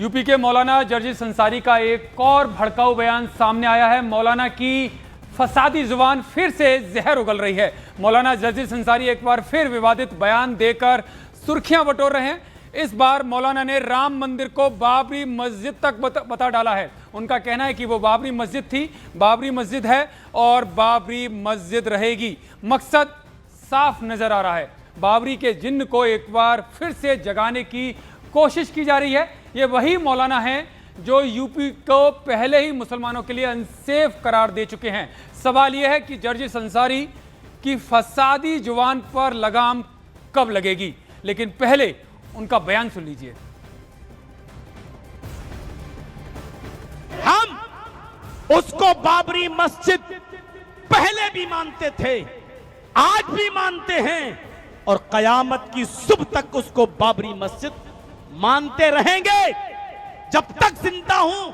UP के मौलाना जर्जिस अंसारी का एक और भड़काऊ बयान सामने आया है। मौलाना की फसादी जुबान फिर से जहर उगल रही है। मौलाना जर्जिस अंसारी एक बार फिर विवादित बयान देकर सुर्खियां बटोर रहे हैं। इस बार मौलाना ने राम मंदिर को बाबरी मस्जिद तक बता डाला है। उनका कहना है कि वो बाबरी मस्जिद थी, बाबरी मस्जिद है और बाबरी मस्जिद रहेगी। मकसद साफ नजर आ रहा है। बाबरी के जिन्न को एक बार फिर से जगाने की कोशिश की जा रही है। ये वही मौलाना हैं जो यूपी को पहले ही मुसलमानों के लिए अनसेफ करार दे चुके हैं। सवाल यह है कि जर्जिस अंसारी की फसादी जुबान पर लगाम कब लगेगी, लेकिन पहले उनका बयान सुन लीजिए। हम उसको बाबरी मस्जिद पहले भी मानते थे, आज भी मानते हैं और कयामत की सुबह तक उसको बाबरी मस्जिद मानते रहेंगे। जब तक जिंदा हूं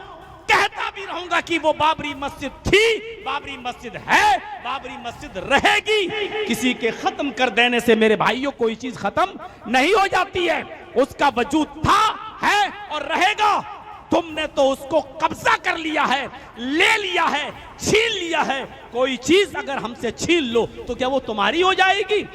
कहता भी रहूंगा कि वो बाबरी मस्जिद थी, बाबरी मस्जिद है, बाबरी मस्जिद रहेगी। किसी के खत्म कर देने से मेरे भाइयों कोई चीज खत्म नहीं हो जाती है। उसका वजूद था, है और रहेगा। तुमने तो उसको कब्जा कर लिया है, ले लिया है, छीन लिया है। कोई चीज अगर हमसे छीन लो तो क्या वो तुम्हारी हो जाएगी?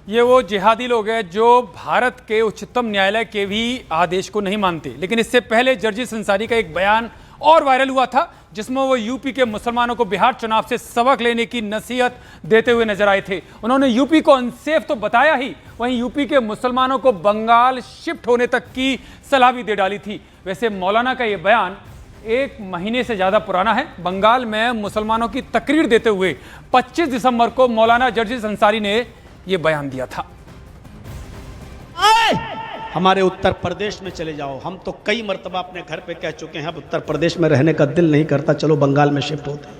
ये वो जिहादी लोग हैं जो भारत के उच्चतम न्यायालय के भी आदेश को नहीं मानते। लेकिन इससे पहले जर्जिस अंसारी का एक बयान और वायरल हुआ था, जिसमें वो यूपी के मुसलमानों को बिहार चुनाव से सबक लेने की नसीहत देते हुए नजर आए थे। उन्होंने यूपी को अनसेफ तो बताया ही, वहीं यूपी के मुसलमानों को बंगाल शिफ्ट होने तक की सलाह भी दे डाली थी। वैसे मौलाना का ये बयान 1 महीने से ज्यादा पुराना है। बंगाल में मुसलमानों की तकरीर देते हुए 25 दिसंबर को मौलाना जर्जिस अंसारी ने यह बयान दिया था। हमारे उत्तर प्रदेश में चले जाओ। हम तो कई मर्तबा अपने घर पे कह चुके हैं, अब उत्तर प्रदेश में रहने का दिल नहीं करता, चलो बंगाल में शिफ्ट होते हैं।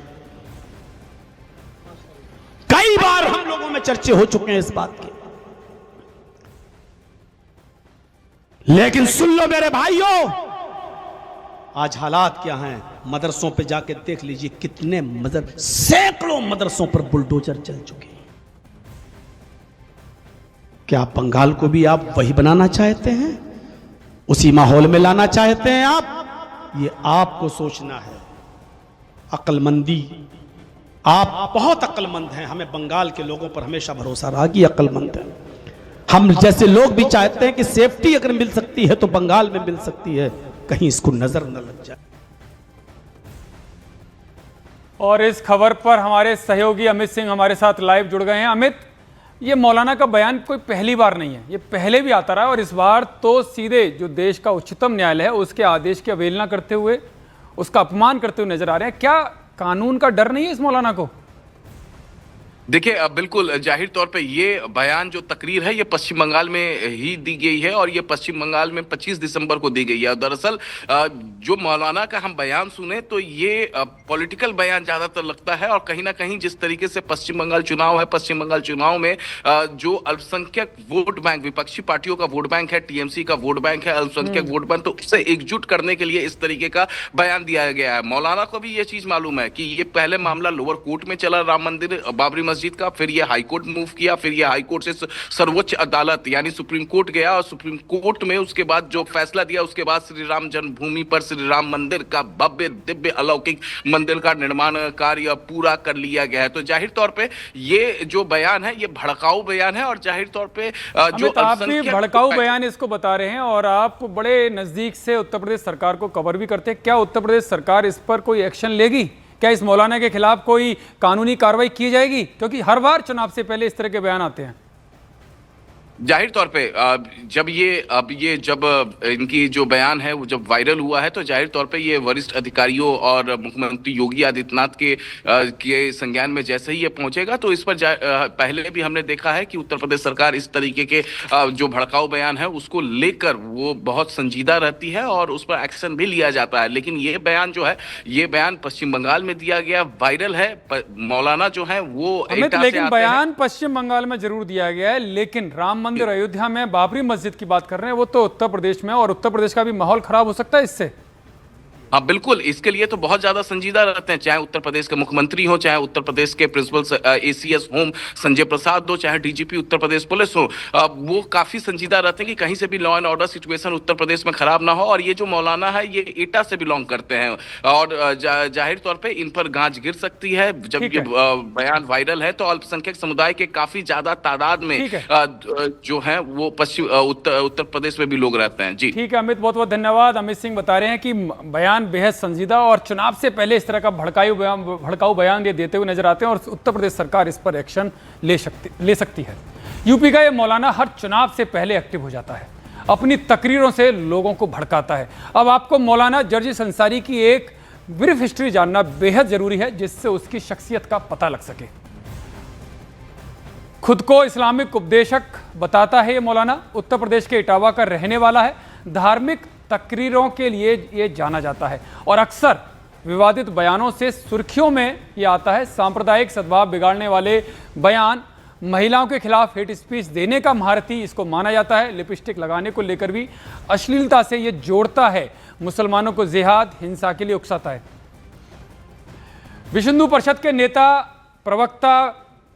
कई बार हम लोगों में चर्चे हो चुके हैं इस बात के। लेकिन सुन लो मेरे भाइयों, आज हालात क्या हैं। मदरसों पे जाके देख लीजिए, कितने सैकड़ों मदरसों पर बुलडोजर चल चुके हैं। क्या बंगाल को भी आप वही बनाना चाहते हैं? उसी माहौल में लाना चाहते हैं आप? ये आपको सोचना है। अक्लमंदी, आप बहुत अक्लमंद हैं। हमें बंगाल के लोगों पर हमेशा भरोसा रहा कि अक्लमंद है। हम जैसे लोग भी चाहते हैं कि सेफ्टी अगर मिल सकती है तो बंगाल में मिल सकती है, कहीं इसको नजर न लग जाए। और इस खबर पर हमारे सहयोगी अमित सिंह हमारे साथ लाइव जुड़ गए हैं। अमित, ये मौलाना का बयान कोई पहली बार नहीं है, ये पहले भी आता रहा है और इस बार तो सीधे जो देश का उच्चतम न्यायालय है उसके आदेश की अवहेलना करते हुए, उसका अपमान करते हुए नजर आ रहे हैं। क्या कानून का डर नहीं है इस मौलाना को? देखिए, बिल्कुल जाहिर तौर पे ये बयान जो तकरीर है ये पश्चिम बंगाल में ही दी गई है और ये पश्चिम बंगाल में 25 दिसंबर को दी गई है। दरअसल जो मौलाना का हम बयान सुने तो ये पॉलिटिकल बयान ज्यादातर लगता है और कहीं ना कहीं जिस तरीके से पश्चिम बंगाल चुनाव है, पश्चिम बंगाल चुनाव में जो अल्पसंख्यक वोट बैंक, विपक्षी पार्टियों का वोट बैंक है, टीएमसी का वोट बैंक है, अल्पसंख्यक वोट बैंक, तो उससे एकजुट करने के लिए इस तरीके का बयान दिया गया है। मौलाना को भी ये चीज मालूम है कि ये पहले मामला लोअर कोर्ट में चला, राम मंदिर बाबरी मस्जिद का, फिर ये हाई कोर्ट मूव किया, फिर ये हाई कोर्ट से सर्वोच्च अदालत यानी सुप्रीम कोर्ट गया और सुप्रीम कोर्ट में उसके बाद जो फैसला दिया, उसके बाद श्री राम जन्मभूमि पर श्री राम मंदिर का भव्य दिव्य अलौकिक मंदिर का निर्माण कार्य पूरा कर लिया गया है। तो जाहिर तौर पे ये जो बयान है ये भड़काऊ बयान है और जाहिर तौर पे जो आप भी भड़काऊ बयान इसको बता रहे हैं और आप बड़े नजदीक से उत्तर प्रदेश सरकार को कवर भी करते हैं। क्या उत्तर प्रदेश सरकार इस पर कोई एक्शन लेगी? क्या इस मौलाना के खिलाफ कोई कानूनी कार्रवाई की जाएगी? क्योंकि हर बार चुनाव से पहले इस तरह के बयान आते हैं। जाहिर तौर पे जब इनकी जो बयान है वो जब वायरल हुआ है तो जाहिर तौर पे ये वरिष्ठ अधिकारियों और मुख्यमंत्री योगी आदित्यनाथ के संज्ञान में जैसे ही ये पहुंचेगा तो इस पर पहले भी हमने देखा है कि उत्तर प्रदेश सरकार इस तरीके के जो भड़काऊ बयान है उसको लेकर वो बहुत संजीदा रहती है और उस पर एक्शन भी लिया जाता है। लेकिन ये बयान जो है, ये बयान पश्चिम बंगाल में दिया गया, वायरल है। मौलाना जो है वो लेकिन बयान पश्चिम बंगाल में जरूर दिया गया है, लेकिन राम मंदिर अयोध्या में बाबरी मस्जिद की बात कर रहे हैं, वो तो उत्तर प्रदेश में, और उत्तर प्रदेश का भी माहौल खराब हो सकता है इससे। हाँ बिल्कुल, इसके लिए तो बहुत ज्यादा संजीदा रहते हैं, चाहे उत्तर प्रदेश के मुख्यमंत्री हो, चाहे उत्तर प्रदेश के principal ACS home Sanjay Prasad हो, चाहे डीजीपी उत्तर प्रदेश पुलिस हो, वो काफी संजीदा रहते हैं कि कहीं से भी law and order situation Uttar Pradesh में खराब ना हो। और ये जो मौलाना है ये एटा से बिलोंग करते हैं और जाहिर तौर पर इन पर गाज गिर सकती है। जब ये बयान वायरल है तो अल्पसंख्यक समुदाय के काफी ज्यादा तादाद में जो है वो पश्चिम उत्तर प्रदेश में भी लोग रहते हैं। जी ठीक है अमित, बहुत बहुत धन्यवाद। अमित सिंह बता रहे हैं कि बयान बेहद संजीदा और चुनाव से पहले इस तरह का भड़काऊ बयान ये देते हुए नजर आते हैं और उत्तर प्रदेश सरकार इस पर एक्शन ले सकती है। यूपी का ये मौलाना हर चुनाव से पहले एक्टिव हो जाता है, अपनी तकरीरों से लोगों को भड़काता है। अब आपको मौलाना जर्जिस अंसारी की एक ब्रीफ हिस्ट्री जानना बेहद जरूरी है जिससे उसकी शख्सियत का पता लग सके। खुद को इस्लामिक उपदेशक बताता है ये मौलाना, उत्तर प्रदेश के इटावा का रहने वाला है। धार्मिक तकरीरों के लिए ये जाना जाता है और अक्सर विवादित बयानों से सुर्खियों में ये आता है। सांप्रदायिक सद्भाव बिगाड़ने वाले बयान, महिलाओं के खिलाफ हेट स्पीच देने का महारथी इसको माना जाता है। लिपस्टिक लगाने को लेकर भी अश्लीलता से ये जोड़ता है, मुसलमानों को जिहाद हिंसा के लिए उकसाता है। विश्व हिंदू परिषद के नेता प्रवक्ता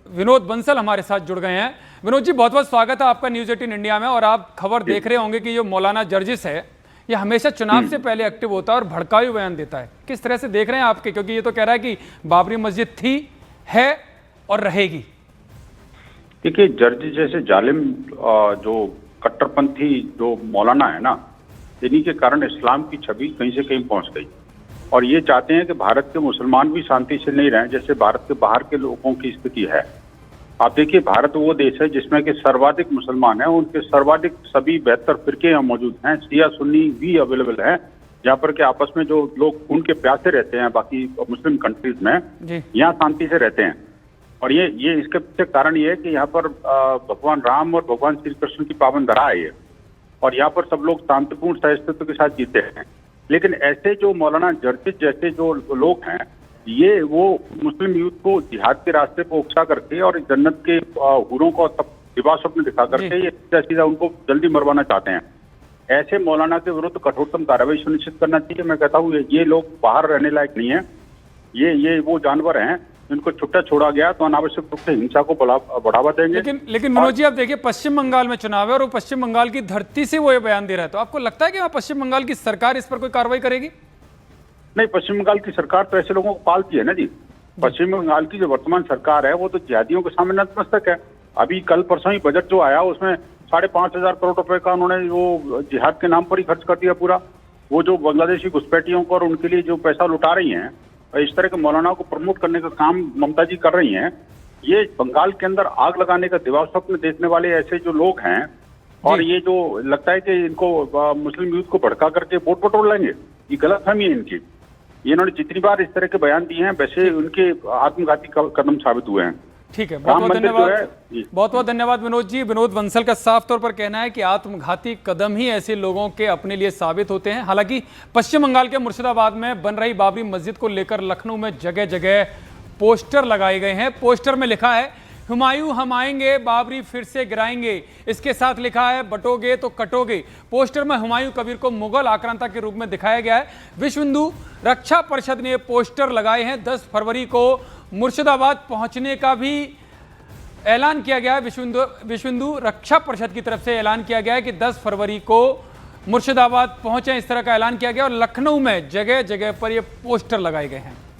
विनोद बंसल हमारे साथ जुड़ गए हैं। विनोद जी, बहुत बहुत स्वागत है आपका न्यूज़ 18 इंडिया में। और आप खबर देख रहे होंगे कि जो मौलाना जर्जिस है ये हमेशा चुनाव से पहले एक्टिव होता है और भड़काऊ बयान देता है। किस तरह से देख रहे हैं आपके, क्योंकि ये तो कह रहा है कि बाबरी मस्जिद थी, है और रहेगी। देखिए, जर्जिस जैसे जालिम जो कट्टरपंथी जो मौलाना है ना, इन्हीं के कारण इस्लाम की छवि कहीं से कहीं पहुंच गई और ये चाहते हैं कि भारत के मुसलमान भी शांति से नहीं रहें जैसे भारत के बाहर के लोगों की स्थिति है। आप देखिए, भारत वो देश है जिसमें कि सर्वाधिक मुसलमान हैं, उनके सर्वाधिक सभी 72 फिरके यहाँ मौजूद हैं, शिया सुन्नी भी अवेलेबल हैं, जहाँ पर के आपस में जो लोग उनके प्यासे रहते हैं बाकी मुस्लिम कंट्रीज में, यहाँ शांति से रहते हैं। और ये इसके पीछे कारण ये है कि यहाँ पर भगवान राम और भगवान श्री कृष्ण की पावन धरा है ये, और यहाँ पर सब लोग शांतिपूर्ण सहिष्णुता के साथ जीते हैं। लेकिन ऐसे जो मौलाना जर्जिस जैसे जो लोग हैं, ये वो मुस्लिम यूथ को जिहाद के रास्ते पर उकसा करके और जन्नत के हुरों को सब विवाह स्वप्न दिखा करके ये सीधा उनको जल्दी मरवाना चाहते हैं। ऐसे मौलाना के विरुद्ध कठोरतम कार्रवाई सुनिश्चित करना चाहिए। मैं कहता हूँ ये लोग बाहर रहने लायक नहीं है, ये वो जानवर हैं इनको छुट्टा छोड़ा गया तो अनावश्यक रूप से हिंसा को बढ़ावा देंगे। लेकिन मनोज जी, आप देखिए पश्चिम बंगाल में चुनाव है और वो पश्चिम बंगाल की धरती से वो ये बयान दे रहा है, तो आपको लगता है कि वहाँ पश्चिम बंगाल की सरकार इस पर कोई कार्रवाई करेगी? नहीं, पश्चिम बंगाल की सरकार तो ऐसे लोगों को पालती है ना जी। पश्चिम बंगाल की जो वर्तमान सरकार है वो तो जिहादियों के सामने नतमस्तक है। अभी कल परसों ही बजट जो आया उसमें 5,500 करोड़ रुपए का उन्होंने वो जिहाद के नाम पर ही खर्च कर दिया पूरा। वो जो बांग्लादेशी घुसपैठियों को और उनके लिए जो पैसा लुटा रही हैं, इस तरह के मौलानाओं को प्रमोट करने का काम ममता जी कर रही हैं। ये बंगाल के अंदर आग लगाने का दिवा स्वप्न देखने वाले ऐसे जो लोग हैं, और ये जो लगता है कि इनको मुस्लिम यूथ को भड़का करके वोट बटोर लेंगे, ये गलतफहमी है इनकी। ये इन्होंने जितनी बार इस तरह के बयान दिए हैं वैसे उनके आत्मघाती कदम साबित हुए हैं। ठीक है, बहुत बहुत धन्यवाद, बहुत बहुत धन्यवाद विनोद जी। विनोद बंसल का साफ तौर पर कहना है कि आत्मघाती कदम ही ऐसे लोगों के अपने लिए साबित होते हैं। हालांकि पश्चिम बंगाल के मुर्शिदाबाद में बन रही बाबरी मस्जिद को लेकर लखनऊ में जगह जगह पोस्टर लगाए गए हैं। पोस्टर में लिखा है, हुमायूं हम आएंगे, बाबरी फिर से गिराएंगे। इसके साथ लिखा है, बटोगे तो कटोगे। पोस्टर में हुमायूं कबीर को मुगल आक्रांता के रूप में दिखाया गया है। विश्व हिंदू रक्षा परिषद ने पोस्टर लगाए हैं। 10 फरवरी को मुर्शिदाबाद पहुंचने का भी ऐलान किया गया है। विश्व हिंदू रक्षा परिषद की तरफ से ऐलान किया गया है कि 10 फरवरी को मुर्शिदाबाद पहुंचे, इस तरह का ऐलान किया गया और लखनऊ में जगह जगह पर ये पोस्टर लगाए गए हैं।